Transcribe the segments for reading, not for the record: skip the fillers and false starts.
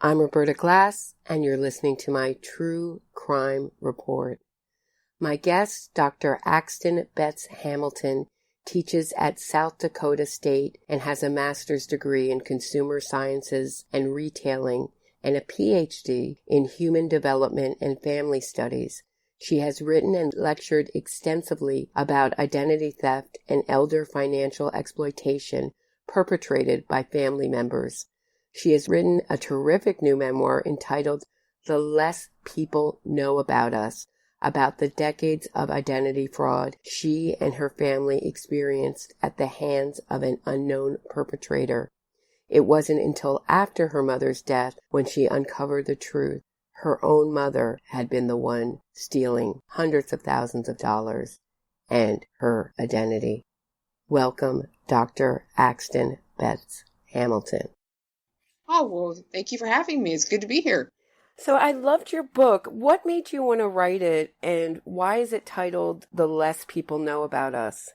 I'm Roberta Glass, and you're listening to my True Crime Report. My guest, Dr. Axton Betz-Hamilton, teaches at South Dakota State and has a master's degree in consumer sciences and retailing and a PhD in human development and family studies. She has written and lectured extensively about identity theft and elder financial exploitation perpetrated by family members. She has written a terrific new memoir entitled The Less People Know About Us, about the decades of identity fraud she and her family experienced at the hands of an unknown perpetrator. It wasn't until after her mother's death when she uncovered the truth. Her own mother had been the one stealing hundreds of thousands of dollars and her identity. Welcome, Dr. Axton Betz-Hamilton. Oh, well, thank you for having me. It's good to be here. So I loved your book. What made you want to write it, and why is it titled The Less People Know About Us?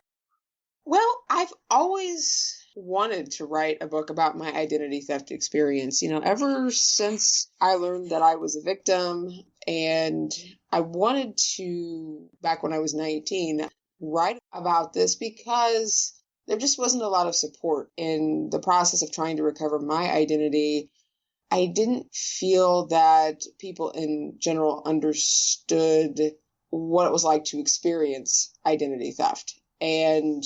Well, I've always wanted to write a book about my identity theft experience. Ever since I learned that I was a victim, and I wanted to, back when I was 19, write about this because there just wasn't a lot of support in the process of trying to recover my identity. I didn't feel that people in general understood what it was like to experience identity theft. And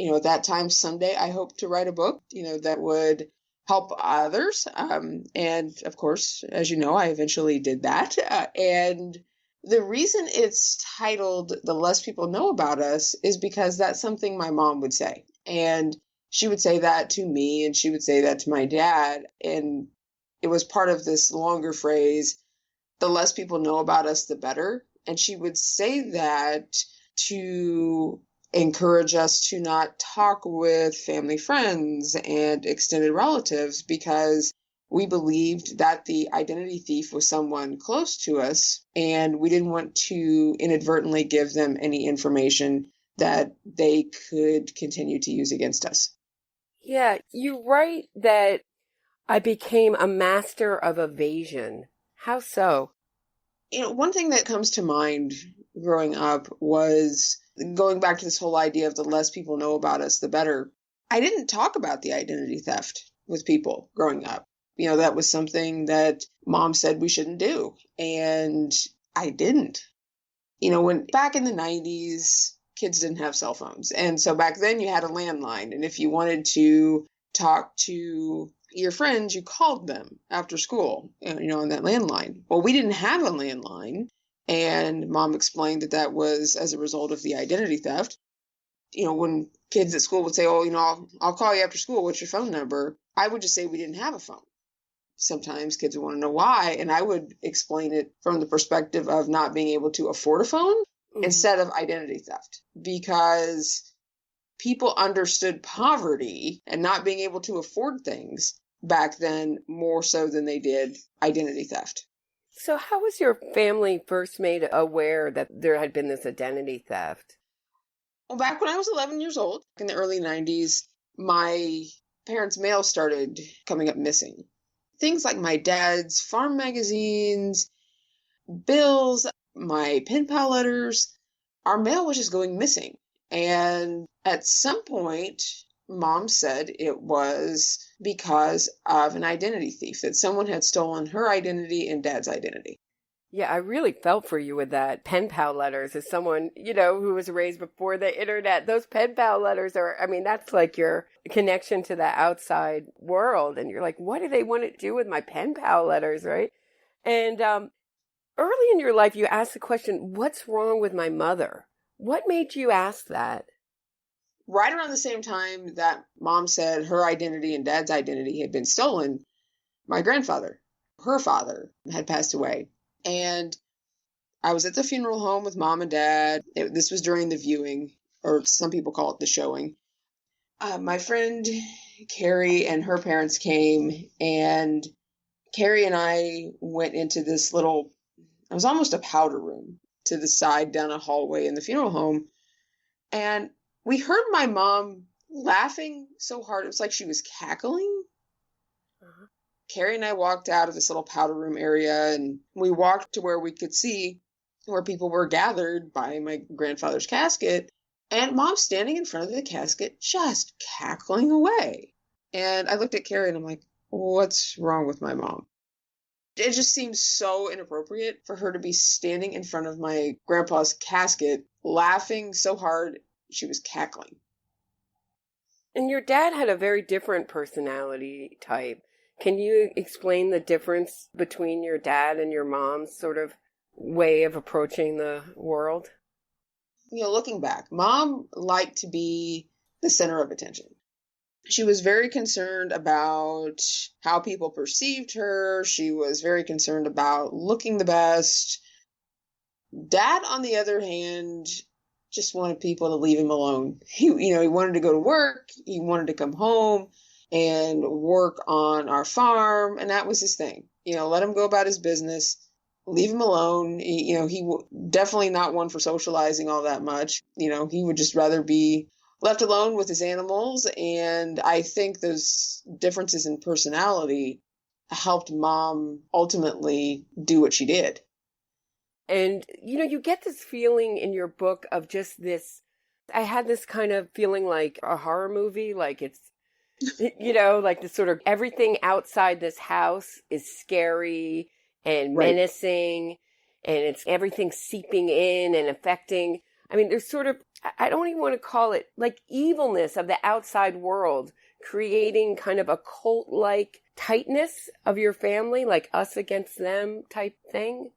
at that time, someday, I hope to write a book, that would help others. And of course, as you know, I eventually did that. And the reason it's titled The Less People Know About Us is because that's something my mom would say. And she would say that to me, and she would say that to my dad. And it was part of this longer phrase, the less people know about us, the better. And she would say that to encourage us to not talk with family friends and extended relatives because we believed that the identity thief was someone close to us, and we didn't want to inadvertently give them any information that they could continue to use against us. Yeah, you write that I became a master of evasion. How so? One thing that comes to mind growing up was going back to this whole idea of the less people know about us, the better. I didn't talk about the identity theft with people growing up. That was something that mom said we shouldn't do. And I didn't. When back in the 90s, kids didn't have cell phones. And so back then you had a landline. And if you wanted to talk to your friends, you called them after school, on that landline. Well, we didn't have a landline. And mom explained that was as a result of the identity theft. When kids at school would say, I'll call you after school. What's your phone number? I would just say we didn't have a phone. Sometimes kids would want to know why. And I would explain it from the perspective of not being able to afford a phone instead of identity theft, because people understood poverty and not being able to afford things back then more so than they did identity theft. So how was your family first made aware that there had been this identity theft? Well, back when I was 11 years old, in the early 90s, my parents' mail started coming up missing. Things like my dad's farm magazines, bills, my pen pal letters, our mail was just going missing. And at some point, mom said it was because of an identity thief, that someone had stolen her identity and dad's identity. Yeah, I really felt for you with that. Pen pal letters, as someone, who was raised before the internet, those pen pal letters that's like your connection to the outside world. And you're like, what do they want to do with my pen pal letters, right? And early in your life, you asked the question, what's wrong with my mother? What made you ask that? Right around the same time that mom said her identity and dad's identity had been stolen, my grandfather, her father, had passed away. And I was at the funeral home with mom and dad. This was during the viewing, or some people call it the showing. My friend Carrie and her parents came, and Carrie and I went into this little, it was almost a powder room to the side down a hallway in the funeral home. And we heard my mom laughing so hard, it was like she was cackling. Carrie and I walked out of this little powder room area, and we walked to where we could see where people were gathered by my grandfather's casket, and Mom's standing in front of the casket just cackling away. And I looked at Carrie and I'm like, what's wrong with my mom? It just seems so inappropriate for her to be standing in front of my grandpa's casket, laughing so hard she was cackling. And your dad had a very different personality type. Can you explain the difference between your dad and your mom's sort of way of approaching the world? Looking back, Mom liked to be the center of attention. She was very concerned about how people perceived her. She was very concerned about looking the best. Dad, on the other hand, just wanted people to leave him alone. He wanted to go to work. He wanted to come home and work on our farm. And that was his thing. Let him go about his business. Leave him alone. He definitely not one for socializing all that much. He would just rather be left alone with his animals. And I think those differences in personality helped Mom ultimately do what she did. And, you get this feeling in your book of just this, I had this kind of feeling like a horror movie, like it's, like the sort of everything outside this house is scary and menacing, and it's everything seeping in and affecting. I mean, there's sort of, I don't even want to call it like evilness of the outside world, creating kind of a cult-like tightness of your family, like us against them type thing.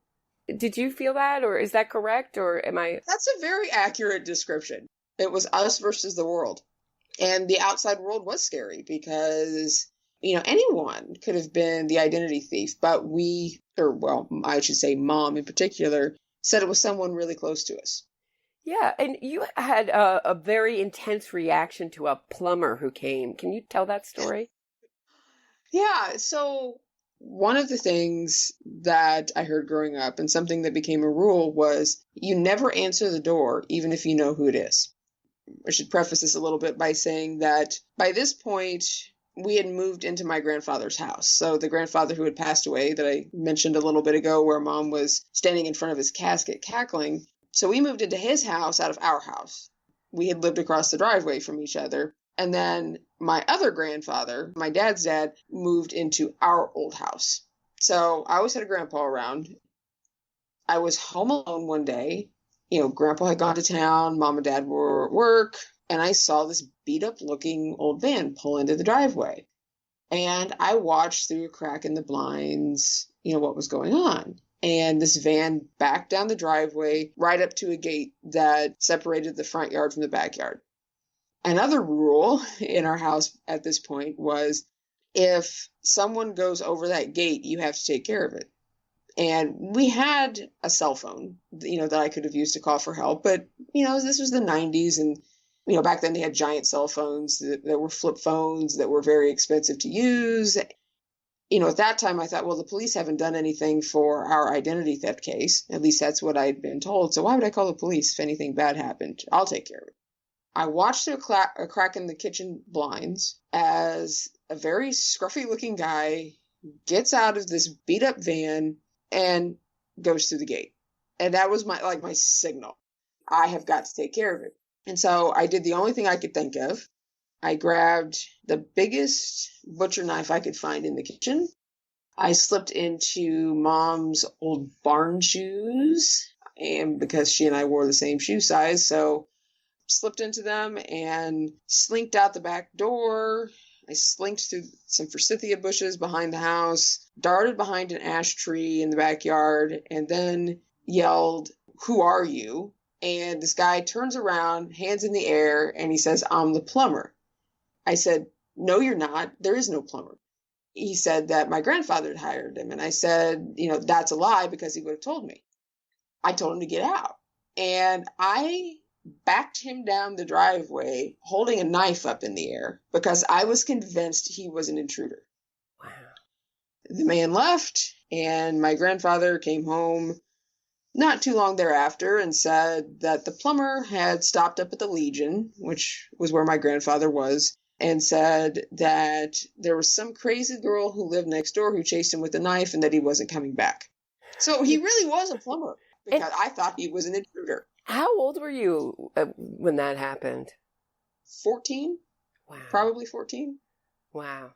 Did you feel that, or is that correct, or am I? That's a very accurate description. It was us versus the world. And the outside world was scary because, anyone could have been the identity thief, but I should say Mom in particular, said it was someone really close to us. Yeah, and you had a very intense reaction to a plumber who came. Can you tell that story? Yeah, so one of the things that I heard growing up and something that became a rule was you never answer the door, even if you know who it is. I should preface this a little bit by saying that by this point, we had moved into my grandfather's house. So the grandfather who had passed away that I mentioned a little bit ago, where Mom was standing in front of his casket cackling. So we moved into his house out of our house. We had lived across the driveway from each other. And then my other grandfather, my dad's dad, moved into our old house. So I always had a grandpa around. I was home alone one day. Grandpa had gone to town. Mom and dad were at work. And I saw this beat up looking old van pull into the driveway. And I watched through a crack in the blinds, what was going on. And this van backed down the driveway right up to a gate that separated the front yard from the backyard. Another rule in our house at this point was if someone goes over that gate, you have to take care of it. And we had a cell phone, that I could have used to call for help. But, this was the 90s. And, back then they had giant cell phones that were flip phones that were very expensive to use. At that time, I thought, well, the police haven't done anything for our identity theft case. At least that's what I'd been told. So why would I call the police if anything bad happened? I'll take care of it. I watched through a crack in the kitchen blinds as a very scruffy-looking guy gets out of this beat-up van and goes through the gate. And that was my signal. I have got to take care of it. And so I did the only thing I could think of. I grabbed the biggest butcher knife I could find in the kitchen. I slipped into Mom's old barn shoes, and because she and I wore the same shoe size, so slipped into them and slinked out the back door. I slinked through some forsythia bushes behind the house, darted behind an ash tree in the backyard, and then yelled, "Who are you?" And this guy turns around, hands in the air, and he says, "I'm the plumber." I said, "No, you're not. There is no plumber." He said that my grandfather had hired him. And I said, that's a lie because he would have told me. I told him to get out. And I backed him down the driveway holding a knife up in the air because I was convinced he was an intruder. Wow. The man left, and my grandfather came home not too long thereafter and said that the plumber had stopped up at the Legion, which was where my grandfather was, and said that there was some crazy girl who lived next door who chased him with a knife and that he wasn't coming back. So he really was a plumber because I thought he was an intruder. How old were you when that happened? 14. Wow. Probably 14. Wow.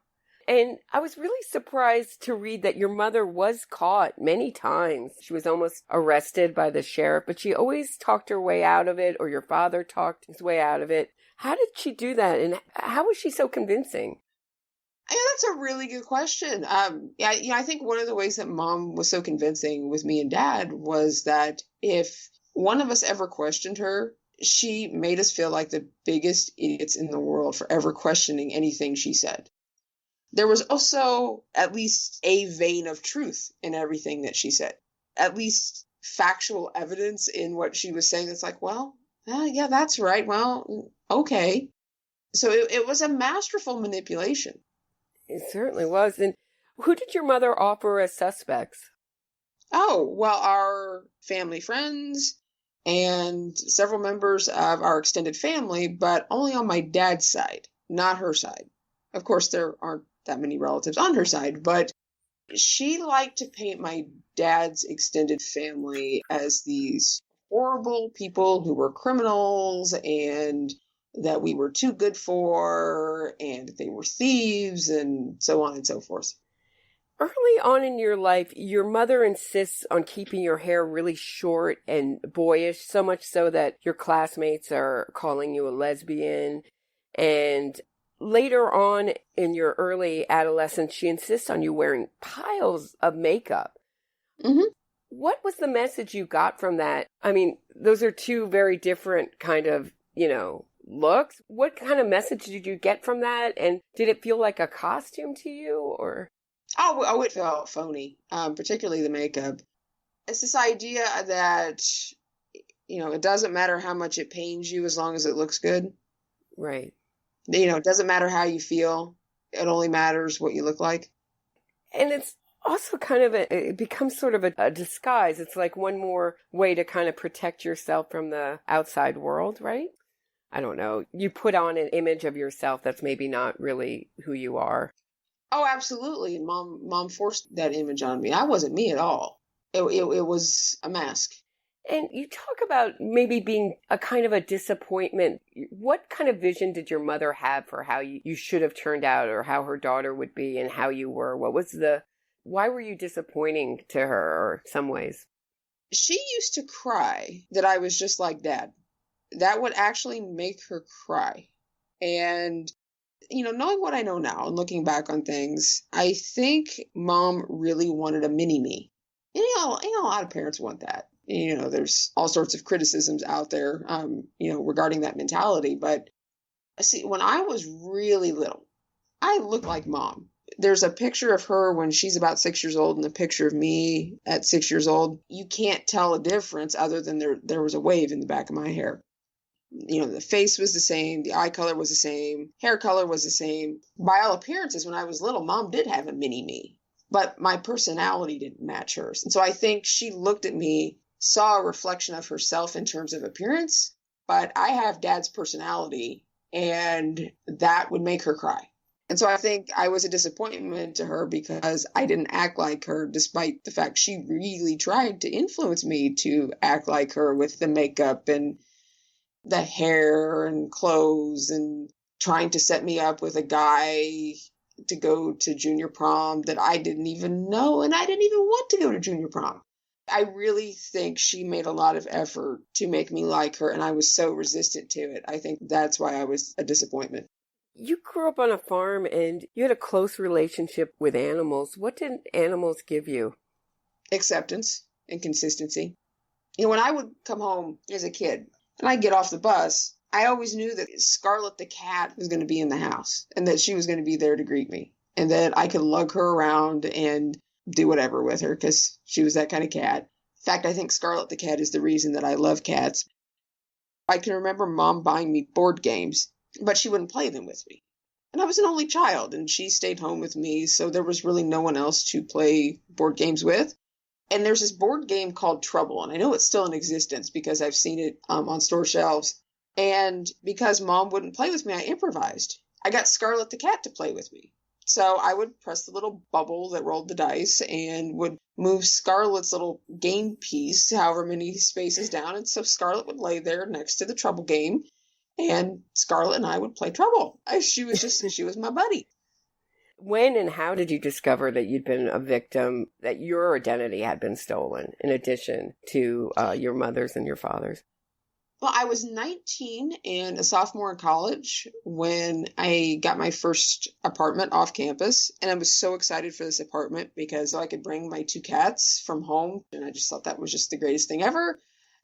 And I was really surprised to read that your mother was caught many times. She was almost arrested by the sheriff, but she always talked her way out of it, or your father talked his way out of it. How did she do that? And how was she so convincing? Yeah, that's a really good question. I think one of the ways that Mom was so convincing with me and Dad was that if one of us ever questioned her, she made us feel like the biggest idiots in the world for ever questioning anything she said. There was also at least a vein of truth in everything that she said, at least factual evidence in what she was saying. It's like, well, yeah, that's right. Well, okay. So it was a masterful manipulation. It certainly was. And who did your mother offer as suspects? Oh, well, our family friends and several members of our extended family, but only on my dad's side, not her side. Of course, there aren't that many relatives on her side, but she liked to paint my dad's extended family as these horrible people who were criminals and that we were too good for, and they were thieves, and so on and so forth. Early on in your life, your mother insists on keeping your hair really short and boyish, so much so that your classmates are calling you a lesbian. And later on in your early adolescence, she insists on you wearing piles of makeup. Mm-hmm. What was the message you got from that? I mean, those are two very different kind of, looks. What kind of message did you get from that? And did it feel like a costume to you, or? Oh, it felt phony, particularly the makeup. It's this idea that, it doesn't matter how much it pains you as long as it looks good. Right. It doesn't matter how you feel. It only matters what you look like. And it's also kind of it becomes sort of a disguise. It's like one more way to kind of protect yourself from the outside world, right? I don't know. You put on an image of yourself that's maybe not really who you are. Oh, absolutely. And mom forced that image on me. I wasn't me at all. It was a mask. And you talk about maybe being a kind of a disappointment. What kind of vision did your mother have for how you should have turned out, or how her daughter would be and how you were? Why were you disappointing to her, or some ways? She used to cry that I was just like Dad. That would actually make her cry. And knowing what I know now and looking back on things, I think Mom really wanted a mini me. And, a lot of parents want that. There's all sorts of criticisms out there, regarding that mentality. But see, when I was really little, I looked like Mom. There's a picture of her when she's about 6 years old and a picture of me at 6 years old. You can't tell a difference other than there was a wave in the back of my hair. The face was the same, the eye color was the same, hair color was the same. By all appearances, when I was little, Mom did have a mini me, but my personality didn't match hers. And so I think she looked at me, saw a reflection of herself in terms of appearance, but I have Dad's personality, and that would make her cry. And so I think I was a disappointment to her because I didn't act like her, despite the fact she really tried to influence me to act like her with the makeup and the hair and clothes, and trying to set me up with a guy to go to junior prom that I didn't even know, and I didn't even want to go to junior prom. I really think she made a lot of effort to make me like her, and I was so resistant to it. I think that's why I was a disappointment. You grew up on a farm and you had a close relationship with animals. What did animals give you? Acceptance and consistency. When I would come home as a kid, and I get off the bus, I always knew that Scarlett the cat was going to be in the house and that she was going to be there to greet me and that I could lug her around and do whatever with her because she was that kind of cat. In fact, I think Scarlett the cat is the reason that I love cats. I can remember Mom buying me board games, but she wouldn't play them with me. And I was an only child and she stayed home with me, so there was really no one else to play board games with. And there's this board game called Trouble, and I know it's still in existence because I've seen it on store shelves. And because Mom wouldn't play with me, I improvised. I got Scarlett the cat to play with me. So I would press the little bubble that rolled the dice and would move Scarlett's little game piece, however many spaces down. And so Scarlett would lay there next to the trouble game, and Scarlett and I would play trouble. She was my buddy. When and how did you discover that you'd been a victim, that your identity had been stolen, in addition to your mother's and your father's? Well, I was 19 and a sophomore in college when I got my first apartment off campus. And I was so excited for this apartment because I could bring my 2 cats from home. And I just thought that was just the greatest thing ever.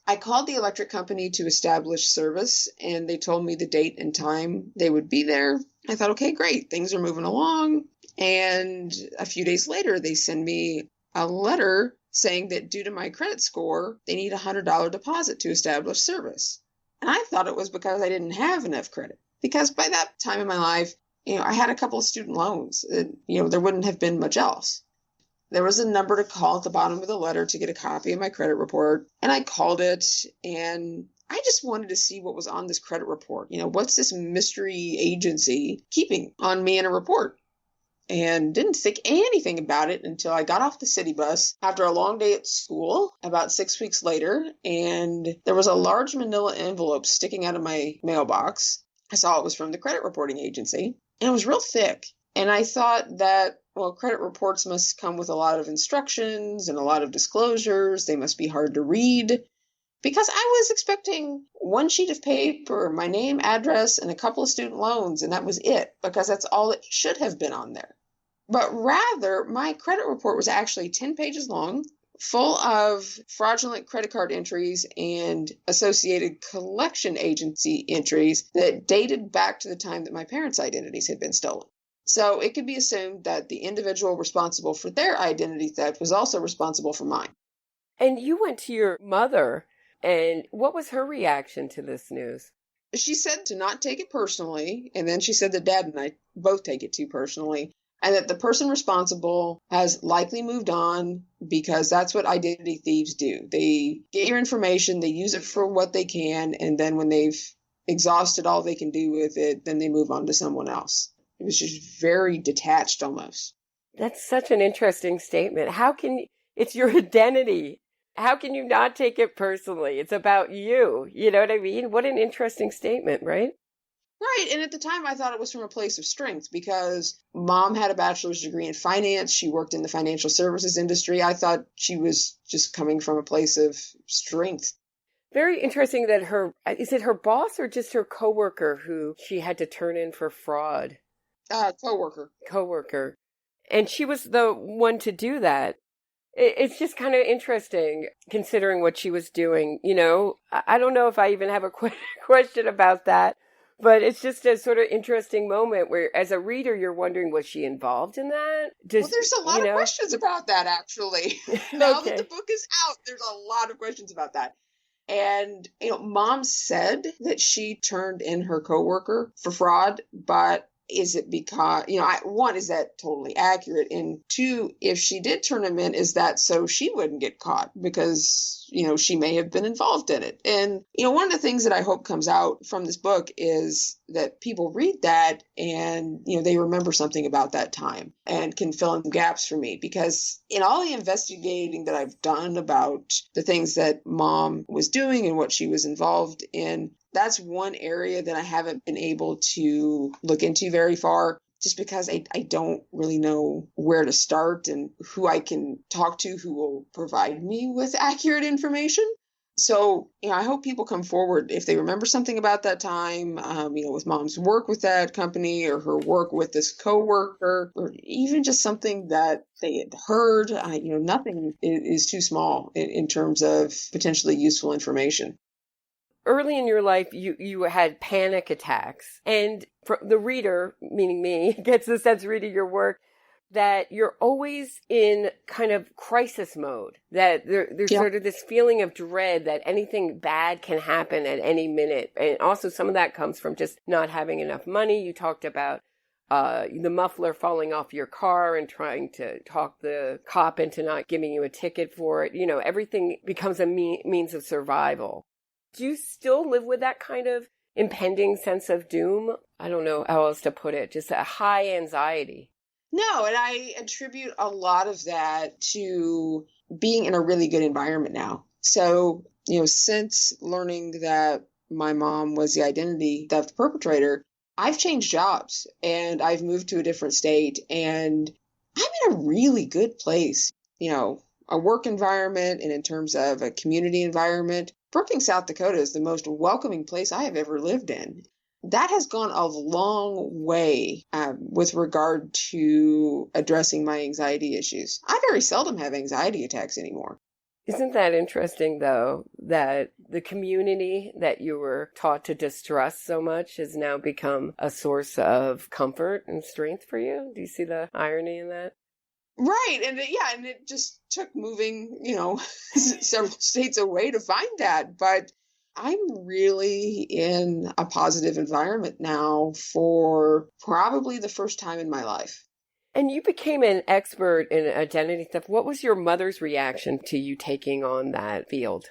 I called the electric company to establish service, and they told me the date and time they would be there. I thought, okay, great. Things are moving along. And a few days later, they send me a letter saying that due to my credit score, they need a $100 deposit to establish service. And I thought it was because I didn't have enough credit. Because by that time in my life, I had a couple of student loans. There wouldn't have been much else. There was a number to call at the bottom of the letter to get a copy of my credit report. And I called it, and I just wanted to see what was on this credit report. What's this mystery agency keeping on me in a report? And didn't think anything about it until I got off the city bus after a long day at school about 6 weeks later, and there was a large manila envelope sticking out of my mailbox. I saw it was from the credit reporting agency, and it was real thick. And I thought that, well, credit reports must come with a lot of instructions and a lot of disclosures. They must be hard to read. Because I was expecting one sheet of paper, my name, address, and a couple of student loans, and that was it, because that's all it should have been on there. But rather, my credit report was actually 10 pages long, full of fraudulent credit card entries and associated collection agency entries that dated back to the time that my parents' identities had been stolen. So it could be assumed that the individual responsible for their identity theft was also responsible for mine. And you went to your mother, and what was her reaction to this news? She said to not take it personally, and then she said that Dad and I both take it too personally, and that the person responsible has likely moved on because that's what identity thieves do. They get your information, they use it for what they can, and then when they've exhausted all they can do with it, then they move on to someone else. It was just very detached almost. That's such an interesting statement. It's your identity. How can you not take it personally? It's about you. You know what I mean? What an interesting statement, right? Right. And at the time, I thought it was from a place of strength because Mom had a bachelor's degree in finance. She worked in the financial services industry. I thought she was just coming from a place of strength. Very interesting that is it her boss or just her coworker who she had to turn in for fraud? Coworker. And she was the one to do that. It's just kind of interesting considering what she was doing. I don't know if I even have a question about that, but it's just a sort of interesting moment where as a reader, you're wondering, was she involved in that? Well, there's a lot of questions about that, actually. Now that the book is out, there's a lot of questions about that. And, Mom said that she turned in her coworker for fraud, but is it because, one, is that totally accurate? And two, if she did turn him in, is that so she wouldn't get caught because, she may have been involved in it? And, one of the things that I hope comes out from this book is that people read that and, they remember something about that time and can fill in gaps for me. Because in all the investigating that I've done about the things that Mom was doing and what she was involved in, that's one area that I haven't been able to look into very far just because I don't really know where to start and who I can talk to who will provide me with accurate information. So, I hope people come forward if they remember something about that time, with Mom's work with that company or her work with this coworker, or even just something that they had heard. Nothing is too small in terms of potentially useful information. Early in your life, you had panic attacks. And the reader, meaning me, gets the sense reading your work that you're always in kind of crisis mode, that there's sort of this feeling of dread that anything bad can happen at any minute. And also some of that comes from just not having enough money. You talked about the muffler falling off your car and trying to talk the cop into not giving you a ticket for it. Everything becomes a means of survival. Do you still live with that kind of impending sense of doom? I don't know how else to put it, just a high anxiety. No, and I attribute a lot of that to being in a really good environment now. So, since learning that my mom was the identity theft perpetrator, I've changed jobs and I've moved to a different state, and I'm in a really good place. A work environment, and in terms of a community environment, Brookings, South Dakota is the most welcoming place I have ever lived in. That has gone a long way with regard to addressing my anxiety issues. I very seldom have anxiety attacks anymore. Isn't that interesting, though, that the community that you were taught to distrust so much has now become a source of comfort and strength for you? Do you see the irony in that? Right. And it just took moving, several states away to find that. But I'm really in a positive environment now for probably the first time in my life. And you became an expert in identity theft. What was your mother's reaction to you taking on that field?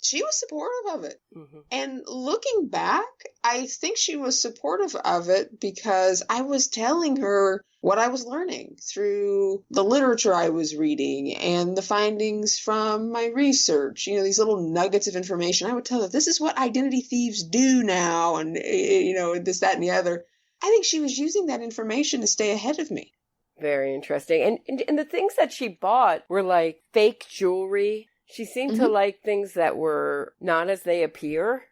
She was supportive of it. Mm-hmm. And looking back, I think she was supportive of it because I was telling her what I was learning through the literature I was reading and the findings from my research, these little nuggets of information. I would tell her, this is what identity thieves do now, and, this, that, and the other. I think she was using that information to stay ahead of me. Very interesting. And the things that she bought were like fake jewelry. She seemed to like things that were not as they appear.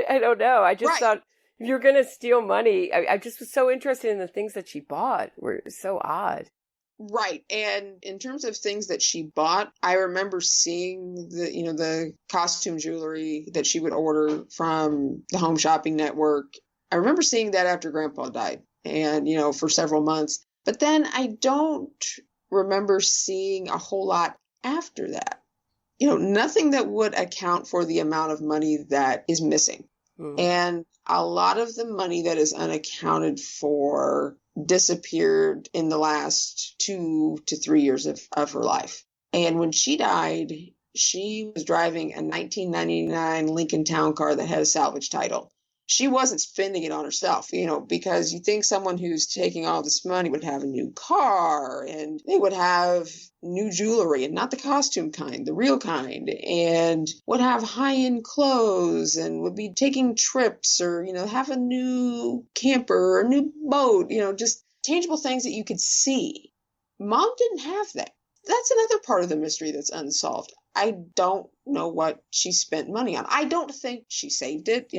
I don't know. I just thought, if you're going to steal money, I just was so interested in the things that she bought. Were so odd. Right. And in terms of things that she bought, I remember seeing the costume jewelry that she would order from the Home Shopping Network. I remember seeing that after Grandpa died and, for several months. But then I don't remember seeing a whole lot after that. Nothing that would account for the amount of money that is missing. Mm. And a lot of the money that is unaccounted for disappeared in the last 2 to 3 years of her life. And when she died, she was driving a 1999 Lincoln Town Car that had a salvage title. She wasn't spending it on herself, because you think someone who's taking all this money would have a new car and they would have new jewelry, and not the costume kind, the real kind, and would have high-end clothes and would be taking trips or, have a new camper or a new boat, just tangible things that you could see. Mom didn't have that. That's another part of the mystery that's unsolved. I don't know what she spent money on. I don't think she saved it.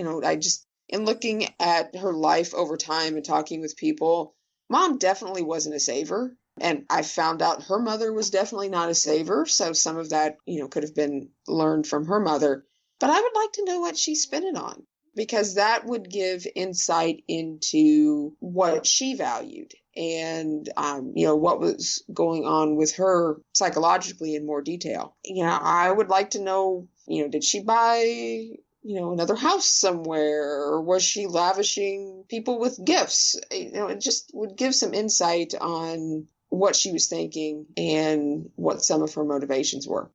In looking at her life over time and talking with people, Mom definitely wasn't a saver. And I found out her mother was definitely not a saver. So some of that, could have been learned from her mother. But I would like to know what she spent it on, because that would give insight into what she valued and, what was going on with her psychologically in more detail. I would like to know, did she buy another house somewhere, or was she lavishing people with gifts? It just would give some insight on what she was thinking and what some of her motivations were.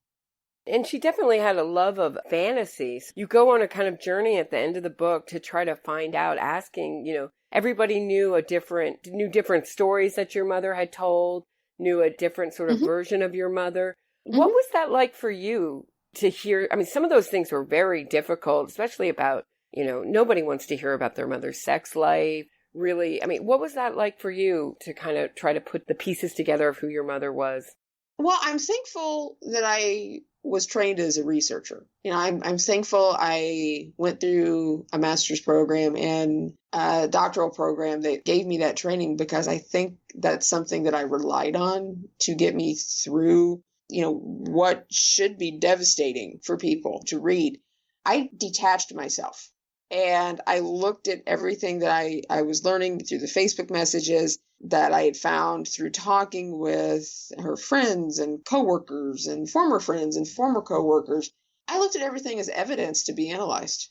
And she definitely had a love of fantasies. You go on a kind of journey at the end of the book to try to find out, asking, everybody knew different stories that your mother had told, knew a different sort of version of your mother. Mm-hmm. What was that like for you? To hear, some of those things were very difficult, especially about, nobody wants to hear about their mother's sex life. Really, what was that like for you to kind of try to put the pieces together of who your mother was? Well, I'm thankful that I was trained as a researcher. I'm thankful I went through a master's program and a doctoral program that gave me that training, because I think that's something that I relied on to get me through what should be devastating for people to read. I detached myself and I looked at everything that I was learning through the Facebook messages that I had found through talking with her friends and coworkers and former friends and former coworkers. I looked at everything as evidence to be analyzed.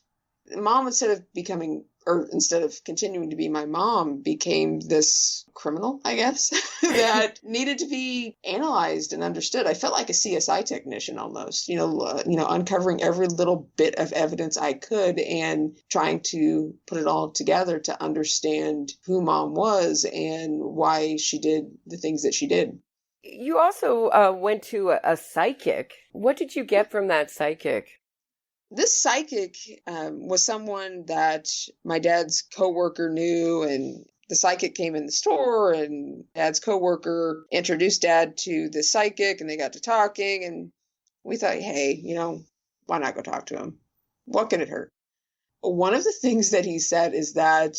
Mom, instead of becoming or instead of continuing to be my mom, became this criminal, I guess, that needed to be analyzed and understood. I felt like a CSI technician almost, uncovering every little bit of evidence I could and trying to put it all together to understand who mom was and why she did the things that she did. You also went to a psychic. What did you get from that psychic? This psychic was someone that my dad's coworker knew, and the psychic came in the store, and dad's coworker introduced dad to the psychic, and they got to talking, and we thought, hey, why not go talk to him? What could it hurt? One of the things that he said is that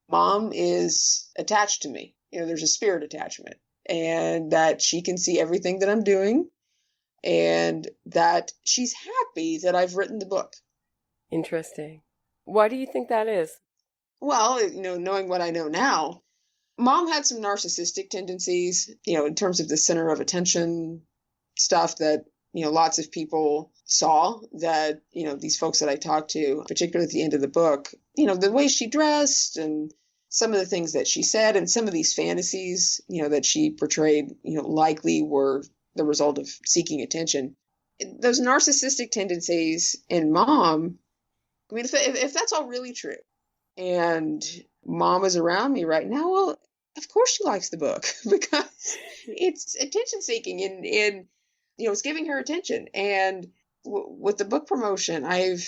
mom is attached to me. There's a spirit attachment, and that she can see everything that I'm doing, and that she's happy that I've written the book. Interesting. Why do you think that is? Well, knowing what I know now, mom had some narcissistic tendencies, in terms of the center of attention stuff that, lots of people saw that, these folks that I talked to, particularly at the end of the book, the way she dressed and some of the things that she said and some of these fantasies, that she portrayed, likely were the result of seeking attention. Those narcissistic tendencies in mom, I mean, if that's all really true, and mom is around me right now, well, of course she likes the book because it's attention seeking and it's giving her attention. And with the book promotion, I've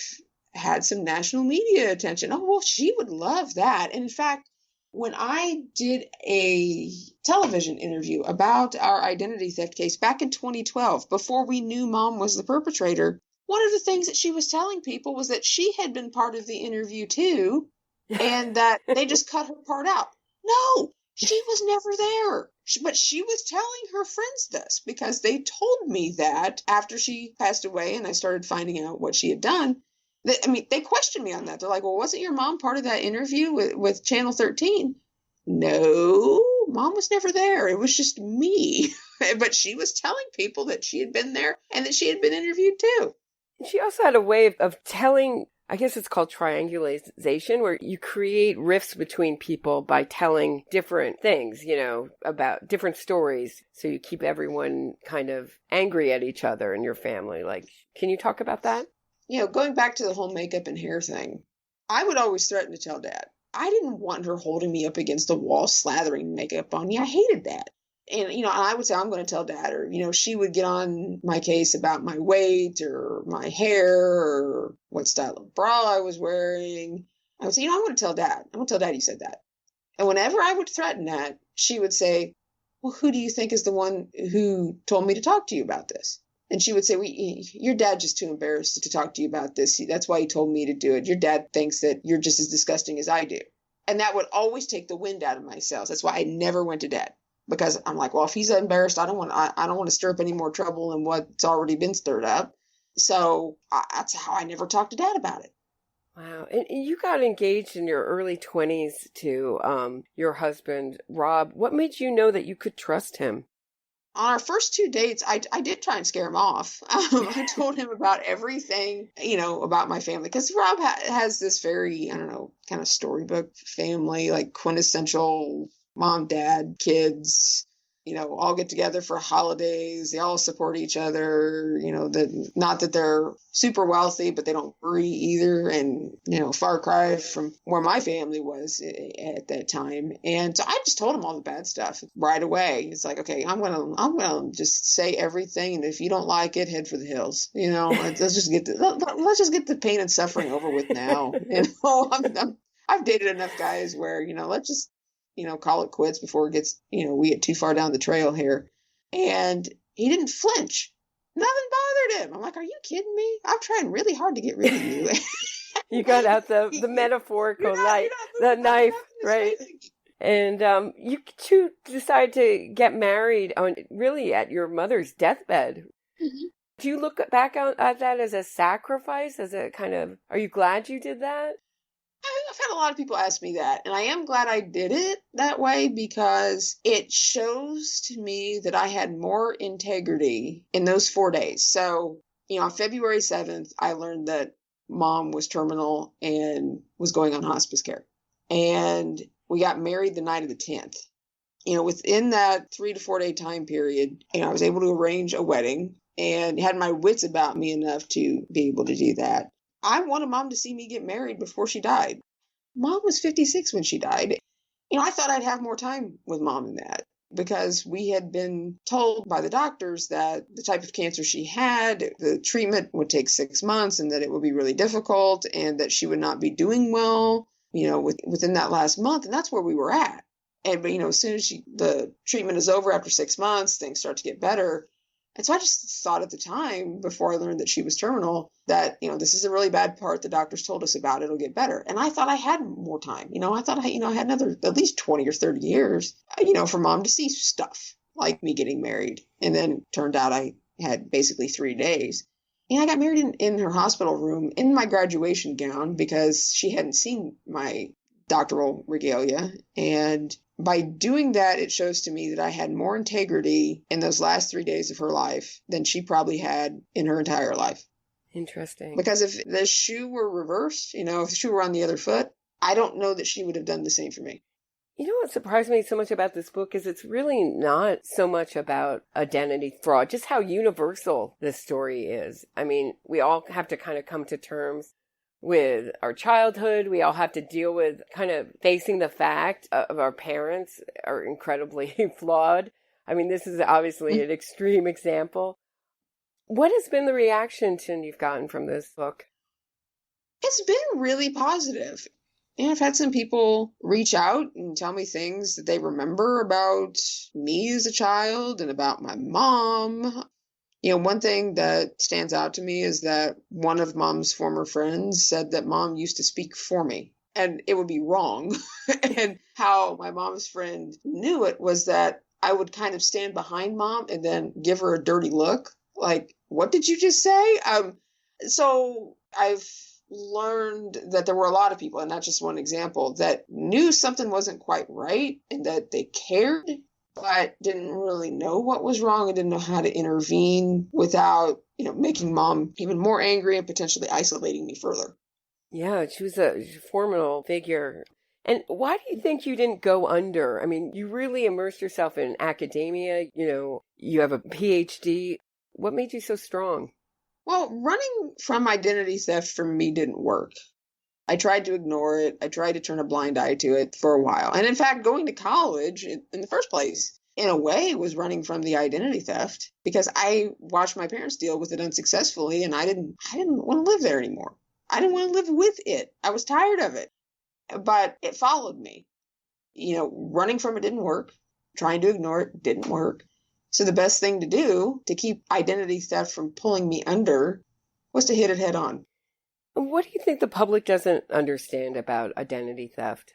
had some national media attention. Oh, well, she would love that. And in fact, when I did a television interview about our identity theft case back in 2012, before we knew mom was the perpetrator, one of the things that she was telling people was that she had been part of the interview too, and that they just cut her part out. No, she was never there. But she was telling her friends this because they told me that after she passed away and I started finding out what she had done. They questioned me on that. They're like, well, wasn't your mom part of that interview with Channel 13? No, mom was never there. It was just me. But she was telling people that she had been there and that she had been interviewed too. She also had a way of telling, I guess it's called triangulation, where you create rifts between people by telling different things, about different stories. So you keep everyone kind of angry at each other in your family. Like, can you talk about that? Going back to the whole makeup and hair thing, I would always threaten to tell dad. I didn't want her holding me up against the wall, slathering makeup on me. I hated that. And, I would say, I'm going to tell dad, or, she would get on my case about my weight or my hair or what style of bra I was wearing. I would say, I'm going to tell dad. I'm going to tell dad you said that. And whenever I would threaten that, she would say, well, who do you think is the one who told me to talk to you about this? And she would say, well, your dad just too embarrassed to talk to you about this. That's why he told me to do it. Your dad thinks that you're just as disgusting as I do. And that would always take the wind out of my sails. That's why I never went to dad. Because I'm like, well, if he's embarrassed, I don't want to stir up any more trouble than what's already been stirred up. So that's how I never talked to dad about it. Wow. And you got engaged in your early 20s to your husband, Rob. What made you know that you could trust him? On our first 2 dates, I did try and scare him off. I told him about everything, about my family. Because Rob has this very, kind of storybook family, like quintessential mom, dad, kids, all get together for holidays. They all support each other, not that they're super wealthy, but they don't worry either. And, far cry from where my family was at that time. And so I just told him all the bad stuff right away. It's like, okay, I'm going to just say everything. And if you don't like it, head for the hills. Let's just get the pain and suffering over with now. I've dated enough guys where, let's just, call it quits before it gets, we get too far down the trail here. And he didn't flinch. Nothing bothered him. I'm like, are you kidding me? I'm trying really hard to get rid of you. You got out the metaphorical knife, the knife, right? And you two decide to get married really at your mother's deathbed. Mm-hmm. Do you look back at that as a sacrifice, as a kind of, are you glad you did that? I've had a lot of people ask me that, and I am glad I did it that way because it shows to me that I had more integrity in those 4 days. So, on February 7th, I learned that mom was terminal and was going on hospice care. And we got married the night of the 10th. Within that 3 to 4 day time period, I was able to arrange a wedding and had my wits about me enough to be able to do that. I wanted mom to see me get married before she died. Mom was 56 when she died. I thought I'd have more time with mom than that because we had been told by the doctors that the type of cancer she had, the treatment would take 6 months and that it would be really difficult and that she would not be doing well, within that last month. And that's where we were at. But as soon as the treatment is over after 6 months, things start to get better. And so I just thought at the time, before I learned that she was terminal, that, this is a really bad part the doctors told us about. It'll get better. And I thought I had more time. I thought I had another at least 20 or 30 years, for mom to see stuff like me getting married. And then turned out I had basically 3 days. And I got married in her hospital room in my graduation gown because she hadn't seen my doctoral regalia. And by doing that, it shows to me that I had more integrity in those last 3 days of her life than she probably had in her entire life. Interesting. Because if the shoe were reversed, if the shoe were on the other foot, I don't know that she would have done the same for me. What surprised me so much about this book is it's really not so much about identity fraud, just how universal this story is. I mean, we all have to kind of come to terms with our childhood. We all have to deal with kind of facing the fact of our parents are incredibly flawed. I mean, this is obviously an extreme example. What has been the reaction you've gotten from this book? It's been really positive. I've had some people reach out and tell me things that they remember about me as a child and about my mom. One thing that stands out to me is that one of mom's former friends said that mom used to speak for me and it would be wrong. And how my mom's friend knew it was that I would kind of stand behind mom and then give her a dirty look. Like, what did you just say? So I've learned that there were a lot of people, and not just one example, that knew something wasn't quite right and that they cared, but didn't really know what was wrong and didn't know how to intervene without, making mom even more angry and potentially isolating me further. Yeah, she was a formidable figure. And why do you think you didn't go under? I mean, you really immersed yourself in academia. You have a PhD. What made you so strong? Well, running from identity theft for me didn't work. I tried to ignore it. I tried to turn a blind eye to it for a while. And in fact, going to college in the first place, in a way, was running from the identity theft because I watched my parents deal with it unsuccessfully and I didn't want to live there anymore. I didn't want to live with it. I was tired of it. But it followed me. Running from it didn't work. Trying to ignore it didn't work. So the best thing to do to keep identity theft from pulling me under was to hit it head on. What do you think the public doesn't understand about identity theft?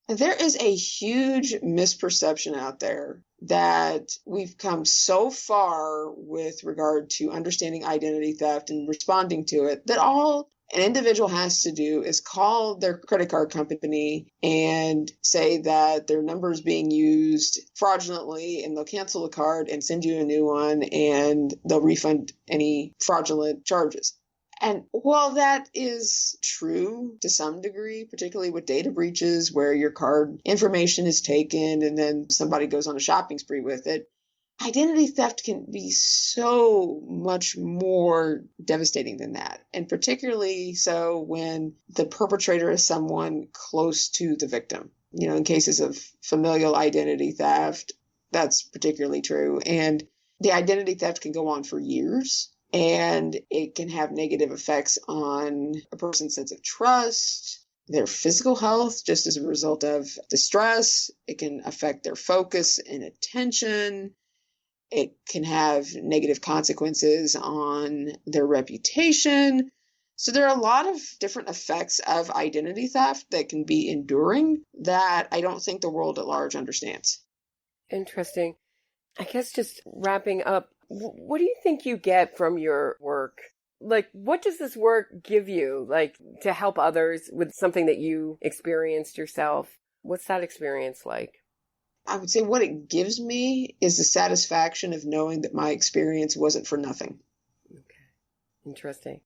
There is a huge misperception out there that we've come so far with regard to understanding identity theft and responding to it that all an individual has to do is call their credit card company and say that their number is being used fraudulently, and they'll cancel the card and send you a new one, and they'll refund any fraudulent charges. And while that is true to some degree, particularly with data breaches where your card information is taken and then somebody goes on a shopping spree with it, identity theft can be so much more devastating than that. And particularly so when the perpetrator is someone close to the victim. In cases of familial identity theft, that's particularly true. And the identity theft can go on for years. And it can have negative effects on a person's sense of trust, their physical health, just as a result of the stress. It can affect their focus and attention. It can have negative consequences on their reputation. So there are a lot of different effects of identity theft that can be enduring that I don't think the world at large understands. Interesting. I guess just wrapping up, what do you think you get from your work? Like, what does this work give you, like, to help others with something that you experienced yourself? What's that experience like? I would say what it gives me is the satisfaction of knowing that my experience wasn't for nothing. Okay. Interesting.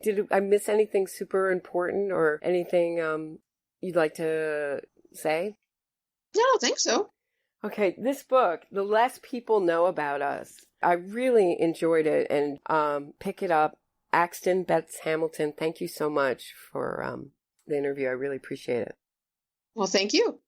Did I miss anything super important or anything you'd like to say? No, I don't think so. Okay, this book, The Less People Know About Us, I really enjoyed it, and pick it up. Axton Betz-Hamilton, thank you so much for the interview. I really appreciate it. Well, thank you.